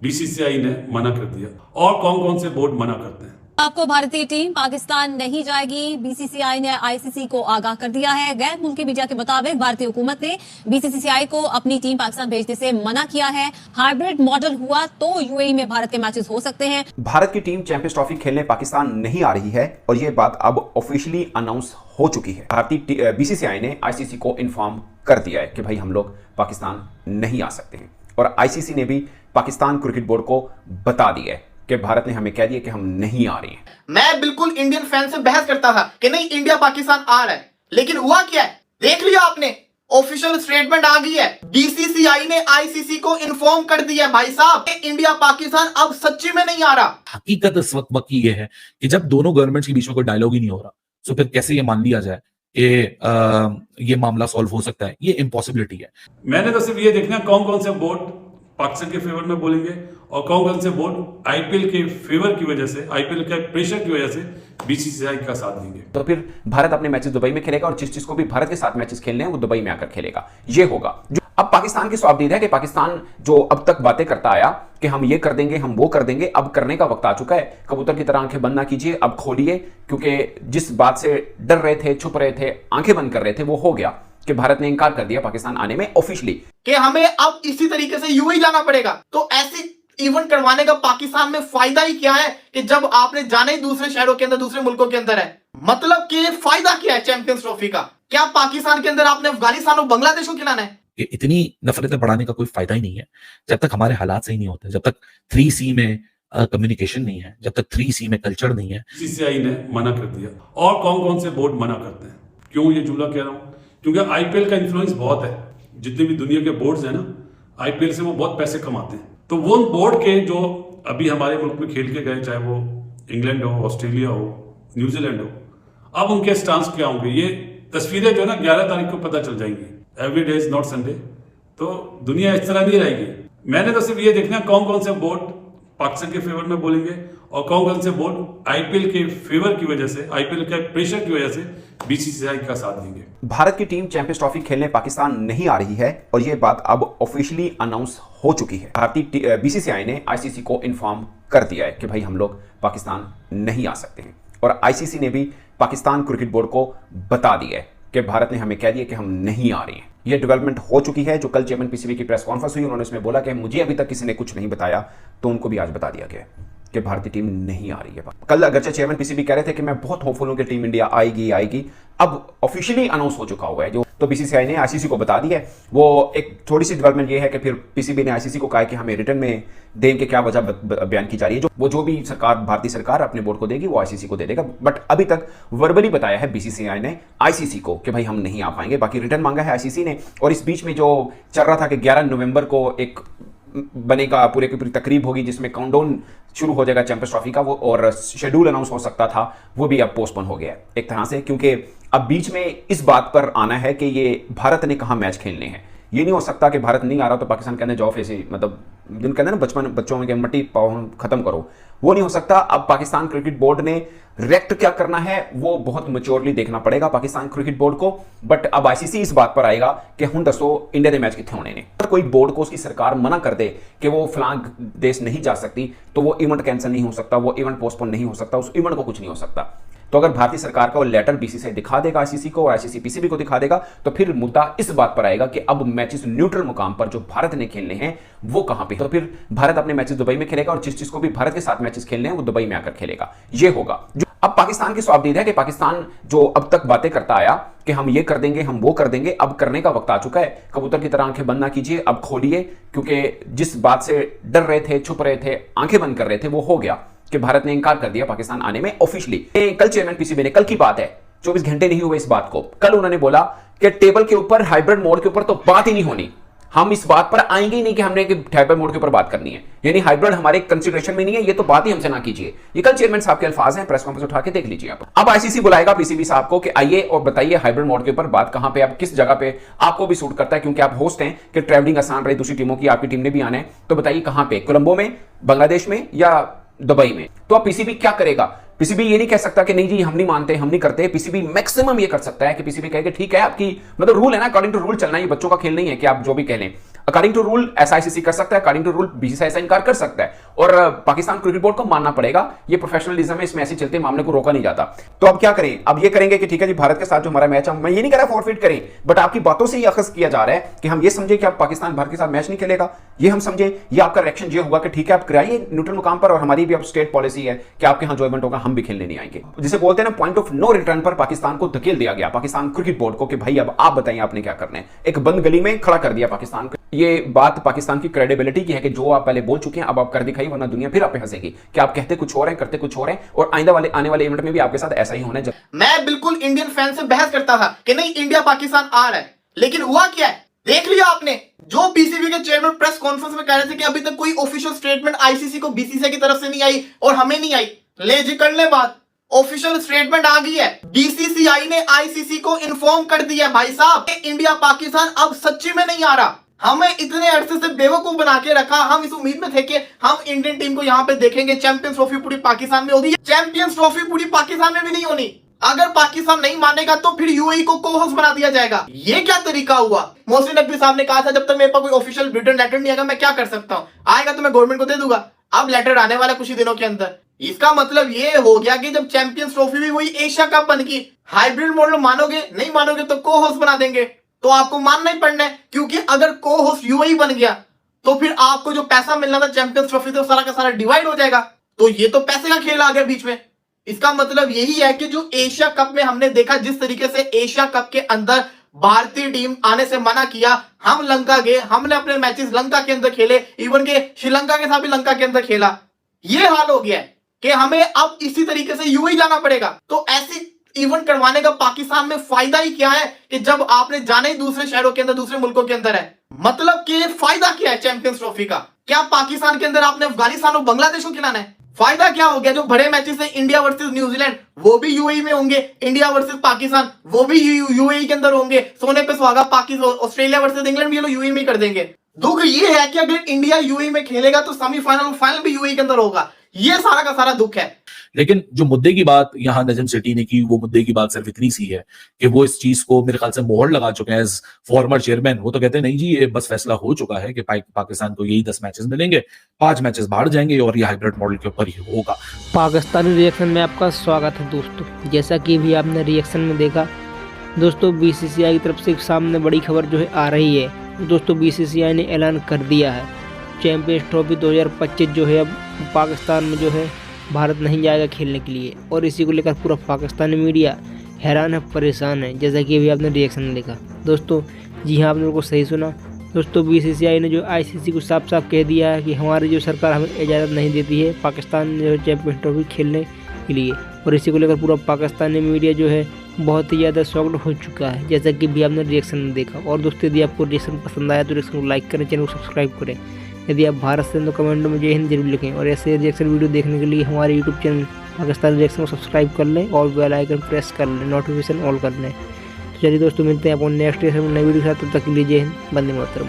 BCCI ने मना कर दिया। और कौन कौन से बोर्ड मना करते हैं? आपको भारतीय टीम पाकिस्तान नहीं जाएगी। बीसीसीआई ने आईसीसी को आगाह कर दिया है। गैर मुल्की मीडिया के मुताबिक भारतीय हुकूमत ने बीसीसीआई को अपनी टीम पाकिस्तान भेजने से मना किया है। हाइब्रिड मॉडल हुआ तो यूएई में भारत के मैचेस हो सकते हैं। भारत की टीम चैंपियंस ट्रॉफी खेलने पाकिस्तान नहीं आ रही है और यह बात अब ऑफिशियली अनाउंस हो चुकी है। भारतीय बीसीसीआई ने आईसीसी को इन्फॉर्म कर दिया है कि भाई हम लोग पाकिस्तान नहीं आ सकते हैं और आईसीसी ने भी पाकिस्तान क्रिकेट बोर्ड को बता दिया है कि भारत ने हमें कह दिया कि हम नहीं आ रहे हैं। मैं बिल्कुल इंडियन फैन से बहस करता था कि नहीं इंडिया पाकिस्तान आ रहा है, लेकिन हुआ क्या है देख लिया आपने। ऑफिशियल स्टेटमेंट आ गई है, बीसीसीआई ने आईसीसी को इन्फॉर्म कर दिया है भाई साहब इंडिया पाकिस्तान अब सच्ची में नहीं आ रहा। हकीकत इस वक्त की यह है कि जब दोनों गवर्नमेंट्स के बीच में कोई डायलॉग ही नहीं हो रहा तो फिर कैसे ये मान लिया जाए कि ये मामला सॉल्व हो सकता है? ये इम्पॉसिबिलिटी है। मैंने तो सिर्फ ये देखना कौन कौन से बोर्ड पाकिस्तान के फेवर में बोलेंगे और कौन कौन से बोर्ड आईपीएल के फेवर की वजह से, आईपीएल के प्रेशर की वजह से बीसीसीआई का साथ देंगे। तो फिर भारत अपने मैचेस दुबई में खेलेगा और जिस को भी भारत के साथ मैचेस खेलने हैं वो दुबई में आकर खेलेगा। ये होगा जो अब पाकिस्तान की स्वाबदीद है कि पाकिस्तान जो अब तक बातें करता आया कि हम ये कर देंगे, हम वो कर देंगे, अब करने का वक्त आ चुका है। कबूतर की तरह आंखें बंद ना कीजिए, अब खोलिए, क्योंकि जिस बात से डर रहे थे, छुप रहे थे, आंखें बंद कर रहे थे, वो हो गया कि भारत ने इनकार कर दिया पाकिस्तान आने में ऑफिशियली कि हमें अब इसी तरीके से यूएई जाना पड़ेगा। तो ऐसी इवेंट करवाने का पाकिस्तान में फायदा ही क्या है कि जब आपने जाना ही दूसरे शहरों के अंदर, दूसरे मुल्कों के अंदर है। मतलब कि फायदा क्या है चैंपियंस ट्रॉफी का? क्या पाकिस्तान के अंदर आपने अफगानिस्तान और बांग्लादेश को खिलाना है? इतनी नफरतें बढ़ाने का कोई फायदा ही नहीं है जब तक हमारे हालात सही नहीं होते, जब तक 3C में कम्युनिकेशन नहीं है, जब तक 3C में कल्चर नहीं है। बीसीसीआई ने मना कर दिया। और कौन कौन से बोर्ड मना करते हैं? क्यों ये जुमला कह रहा हूं? क्योंकि आईपीएल का इन्फ्लुएंस बहुत है। जितने भी दुनिया के बोर्ड्स हैं ना, आईपीएल से वो बहुत पैसे कमाते हैं। तो वो बोर्ड के जो अभी हमारे मुल्क में खेल के गए, चाहे वो इंग्लैंड हो, ऑस्ट्रेलिया हो, न्यूजीलैंड हो, अब उनके स्टांस क्या होंगे ये तस्वीरें जो ना 11 तारीख को पता चल जाएंगी। Every day is not Sunday. तो दुनिया इस तरह नहीं रहेगी। मैंने तो सिर्फ ये देखना कौन कौन से बोर्ड पाकिस्तान के फेवर में बोलेंगे और कौन कौन से बोर्ड आईपीएल के फेवर की वजह से, आईपीएल के प्रेशर की वजह से बीसीसीआई का साथ देंगे। भारत की टीम चैंपियंस ट्रॉफी खेलने पाकिस्तान नहीं आ रही है और यह बात अब ऑफिशियली अनाउंस हो चुकी है। भारतीय बीसीसीआई ने आईसीसी को इन्फॉर्म कर दिया है कि भाई हम लोग पाकिस्तान नहीं आ सकते हैं और आईसीसी ने भी पाकिस्तान क्रिकेट बोर्ड को बता दिया है कि भारत ने हमें कह दिया कि हम नहीं आ रहे हैं। यह डेवलपमेंट हो चुकी है। जो कल चेयरमैन पीसीबी की प्रेस कॉन्फ्रेंस हुई, उन्होंने इसमें बोला कि मुझे अभी तक किसी ने कुछ नहीं बताया, तो उनको भी आज बता दिया गया कि भारतीय टीम नहीं आ रही है। कल अगरचे चेयरमैन पीसीबी कह रहे थे कि मैं बहुत होपफुल हूं कि टीम इंडिया आएगी, अब ऑफिशियली अनाउंस हो चुका हुआ है। जो तो बीसीसीआई ने आईसीसी को बता दिया है। वो एक थोड़ी सी डेवलपमेंट ये है कि फिर पीसीबी ने आईसीसी को कहा कि हमें रिटर्न में दें कि क्या वजह बयान की जा रही है। जो भी सरकार, भारतीय सरकार अपने बोर्ड को देगी वो आईसीसी को दे देगा। बट अभी तक वर्बली बताया है बीसीसीआई ने आईसीसी को कि भाई हम नहीं आ पाएंगे। बाकी रिटर्न मांगा है आईसीसी ने। और इस बीच में जो चल रहा था कि 11 नवंबर को एक बनेगा, पूरे की पूरी तकरीब होगी जिसमें काउंटडाउन शुरू हो जाएगा चैंपियंस ट्रॉफी का, वो और शेड्यूल अनाउंस हो सकता था, वो भी अब पोस्टपोन हो गया एक तरह से, क्योंकि अब बीच में इस बात पर आना है कि ये भारत ने कहाँ मैच खेलने हैं। ये नहीं हो सकता कि भारत नहीं आ रहा तो पाकिस्तान कहने जाओ ऐसे, मतलब जिन कहते हैं ना बच्चों में मट्टी पाओ खत्म करो, वो नहीं हो सकता। अब पाकिस्तान क्रिकेट बोर्ड ने रिएक्ट क्या करना है वो बहुत मैच्योरली देखना पड़ेगा पाकिस्तान क्रिकेट बोर्ड को। बट अब आईसीसी इस बात पर आएगा कि हुण दसो इंडिया के मैच कितने होने ने। अगर कोई बोर्ड को उसकी सरकार मना कर दे कि वो फलां देश नहीं जा सकती तो वो इवेंट कैंसिल नहीं हो सकता, वो इवेंट पोस्टपोन नहीं हो सकता, उस इवेंट को कुछ नहीं हो सकता। तो अगर भारतीय सरकार का वो लेटर बीसीसीआई दिखा देगा आईसीसी को और आईसीसी पीसीबी को दिखा देगा तो फिर मुद्दा इस बात पर आएगा कि अब मैचेस न्यूट्रल मुकाम पर जो भारत ने खेलने हैं वो कहां पे। तो फिर भारत अपने मैचेस दुबई में खेलेगा और जिस को भी भारत के साथ मैचेस खेलने हैं वो दुबई में आकर खेलेगा। ये होगा जो अब पाकिस्तान की स्वाबदीद है कि पाकिस्तान जो अब तक बातें करता आया कि हम ये कर देंगे, हम वो कर देंगे, अब करने का वक्त आ चुका है। कबूतर की तरह आंखें बंद ना कीजिए, अब खोलिए, क्योंकि जिस बात से डर रहे थे, छुप रहे थे, आंखें बंद कर रहे थे, वो हो गया कि भारत ने इनकार कर दिया पाकिस्तान आने में ऑफिशियली। कल चेयरमैन पीसीबी ने, कल की बात है, 24 घंटे नहीं हुए इस बात को, कल उन्होंने बोला कि टेबल के ऊपर हाइब्रिड मोड के ऊपर तो बात ही नहीं होनी, हम इस बात पर आएंगे ही नहीं कि हमने हाइब्रिड मोड के ऊपर बात करनी है, यानी हाइब्रिड हमारे कंसीडरेशन में नहीं है, ये तो बात ही हमसे ना कीजिए। ये कल चेयरमैन साहब के अल्फाज हैं, प्रेस कॉन्फ्रेंस उठा के देख लीजिए आप। अब आईसीसी बुलाएगा पीसीबी साहब को कि आइए और बताइए हाइब्रिड मोड के ऊपर बात कहां पे, आप किस जगह पे आपको भी सूट करता है, क्योंकि आप होस्ट हैं कि ट्रैवलिंग आसान रहे दूसरी टीमों की, आपकी टीम ने भी आना है, तो बताइए कहां पे, कोलंबो में, बांग्लादेश में या दुबई में। तो अब पीसीबी क्या करेगा? पीसीबी ये नहीं कह सकता कि नहीं जी हम नहीं मानते, हम नहीं करते। पीसीबी मैक्सिमम ये कर सकता है कि पीसीबी कहे कि ठीक है, आपकी मतलब रूल है ना, अकॉर्डिंग टू रूल चलना, ये बच्चों का खेल नहीं है कि आप जो भी कह लें। अकॉर्डिंग टू रूल ऐसा आईसीसी कर सकता है, अकॉर्डिंग टू रूल बीसीसीआई ऐसा इनकार कर सकता है और पाकिस्तान क्रिकेट बोर्ड को मानना पड़ेगा। ये प्रोफेशनलिज्म है, इसमें ऐसे चलते मामले को रोका नहीं जाता। तो अब क्या करें? अब ये करेंगे कि ठीक है जी, भारत के साथ जो हमारा मैच है, मैं ये नहीं कह रहा फॉरफिट करें, बट आपकी बातों से ये अखज़ किया जा रहा है कि हम ये समझे कि अब पाकिस्तान भारत के साथ मैच नहीं खेलेगा, ये हम समझे, ये आपका रिएक्शन ये होगा कि ठीक है आप कराइए न्यूट्रल मुकाम पर और हमारी भी अब स्टेट पॉलिसी है कि आपके यहाँ जो इवेंट होगा हम भी खेलने नहीं आएंगे। जिसे बोलते हैं ना पॉइंट ऑफ नो रिटर्न पर पाकिस्तान को धकेल दिया गया, पाकिस्तान क्रिकेट बोर्ड को, कि भाई अब आप बताइए आपने क्या करना है। एक बंद गली में खड़ा कर दिया पाकिस्तान को। ये बात पाकिस्तान की क्रेडिबिलिटी की है कि जो आप पहले बोल चुके हैं अब आप कर दिखाइए, वरना दुनिया फिर आप पे हंसेगी कि आप कहते कुछ और हैं, करते कुछ और हैं, और आइंदा वाले आने वाले इवेंट में भी आपके साथ ऐसा ही होना है। मैं बिल्कुल इंडियन फैन से बहस करता था कि नहीं इंडिया पाकिस्तान आ रहा है, लेकिन हुआ क्या है देख लिया आपने। जो पीसीबी के चेयरमैन प्रेस कॉन्फ्रेंस में कह रहे थे कि अभी तक कोई ऑफिशियल स्टेटमेंट आईसीसी को बीसीसीआई की तरफ से नहीं आई और हमें नहीं आई, ले जी कर ले बात, ऑफिशियल स्टेटमेंट आ गई है। बीसीसीआई ने आईसीसी को इन्फॉर्म कर दिया भाई साहब, इंडिया पाकिस्तान अब सच्ची में नहीं आ रहा। हमें इतने अरसे से बेवकूफ बना के रखा, हम इस उम्मीद में थे कि हम इंडियन टीम को यहाँ पे देखेंगे, चैंपियंस ट्रॉफी पूरी पाकिस्तान में होगी। चैंपियंस ट्रॉफी पूरी पाकिस्तान में भी नहीं होनी। अगर पाकिस्तान नहीं मानेगा तो फिर यूएई को को-होस्ट बना दिया जाएगा। ये क्या तरीका हुआ? मोहसिन नकवी साहब ने कहा था जब तक मेरे पास कोई ऑफिशियल रिटन लेटर नहीं आएगा मैं क्या कर सकता हूँ, आएगा तो मैं गवर्नमेंट को दे दूंगा। अब लेटर आने वाला कुछ ही दिनों के अंदर। इसका मतलब ये हो गया कि जब चैंपियंस ट्रॉफी भी वही एशिया कप बन गई, हाइब्रिड मॉडल मानोगे नहीं मानोगे तो को-होस्ट बना देंगे, तो आपको मानना ही पड़ना है, क्योंकि अगर को-होस्ट यूएई बन गया तो फिर आपको जो पैसा मिलना था चैंपियंस ट्रॉफी से सारा का सारा डिवाइड हो जाएगा। तो ये तो पैसे का खेल आ गया बीच में। इसका मतलब यही है कि जो एशिया कप में हमने देखा, जिस तरीके से एशिया कप के अंदर भारतीय टीम आने से मना किया, हम लंका गए, हमने अपने मैचेस लंका के अंदर खेले, इवन के श्रीलंका के साथ भी लंका के अंदर खेला। ये हाल हो गया है कि हमें अब इसी तरीके से यूएई जाना पड़ेगा। तो ऐसी इवेंट करवाने का पाकिस्तान में फायदा ही क्या है कि जब आपने जाना ही दूसरे शहरों के अंदर, दूसरे मुल्कों के अंदर है। मतलब कि फायदा क्या है चैंपियंस ट्रॉफी का? क्या पाकिस्तान के अंदर आपने अफगानिस्तान और बांग्लादेश को खिलाना है? फायदा क्या हो गया? जो बड़े मैचेस है इंडिया वर्सेस न्यूजीलैंड वो भी यूएई में होंगे, इंडिया वर्सेस पाकिस्तान वो भी यूएई के अंदर होंगे, सोने पे सुहागा पाकिस्तान, ऑस्ट्रेलिया वर्सेस इंग्लैंड भी ये लोग यूएई में कर देंगे। दुख ये है कि अगर इंडिया यूएई में खेलेगा तो सेमीफाइनल और फाइनल भी यूएई के अंदर होगा। ये सारा का सारा दुख है। लेकिन जो मुद्दे की बात यहाँ नजम सिटी ने की, वो मुद्दे की बात सिर्फ इतनी सी है कि वो इस चीज को मेरे ख्याल से मोहर लगा चुके हैं एज फॉर्मर चेयरमैन। वो तो कहते हैं नहीं जी ये बस फैसला हो चुका है कि पाकिस्तान को यही 10 मैचेस मिलेंगे, 5 मैचेस बाहर जाएंगे और ये हाइब्रिड मॉडल के ऊपर ही होगा। पाकिस्तानी रिएक्शन में आपका स्वागत है दोस्तों। जैसा कि भी आपने रिएक्शन में देखा दोस्तों, बीसीसीआई की तरफ से सामने बड़ी खबर जो है आ रही है। दोस्तों बीसीसीआई ने ऐलान कर दिया है चैंपियंस ट्रॉफी 2025 जो है अब पाकिस्तान में जो है भारत नहीं जाएगा खेलने के लिए, और इसी को लेकर पूरा पाकिस्तानी मीडिया हैरान है, परेशान है। जैसा कि अभी आपने रिएक्शन में देखा दोस्तों, जी हाँ आपने को सही सुना दोस्तों। बीसीसीआई ने जो आईसीसी को साफ साफ कह दिया है कि हमारी जो सरकार हमें इजाज़त नहीं देती है पाकिस्तान जो चैंपियंस ट्रॉफी खेलने के लिए, और इसी को लेकर पूरा पाकिस्तानी मीडिया जो है बहुत ही ज़्यादा शॉक्ड हो चुका है, जैसा कि भी आपने रिएक्शन में देखा। और दोस्तों यदि आपको रिएक्शन पसंद आया तो रिएक्शन को लाइक करें, चैनल को सब्सक्राइब करें। यदि आप भारत से तो कमेंट में जय हिंद जरूर लिखें, और ऐसे रिएक्शन वीडियो देखने के लिए हमारे यूट्यूब चैनल पाकिस्तान रिएक्शन को सब्सक्राइब कर लें और बेल आइकन प्रेस कर लें, नोटिफिकेशन ऑल कर लें। तो चलिए दोस्तों मिलते हैं अपन नेक्स्ट नई वीडियो के साथ, तब तक के लिए जय हिंद, वंदे मातरम।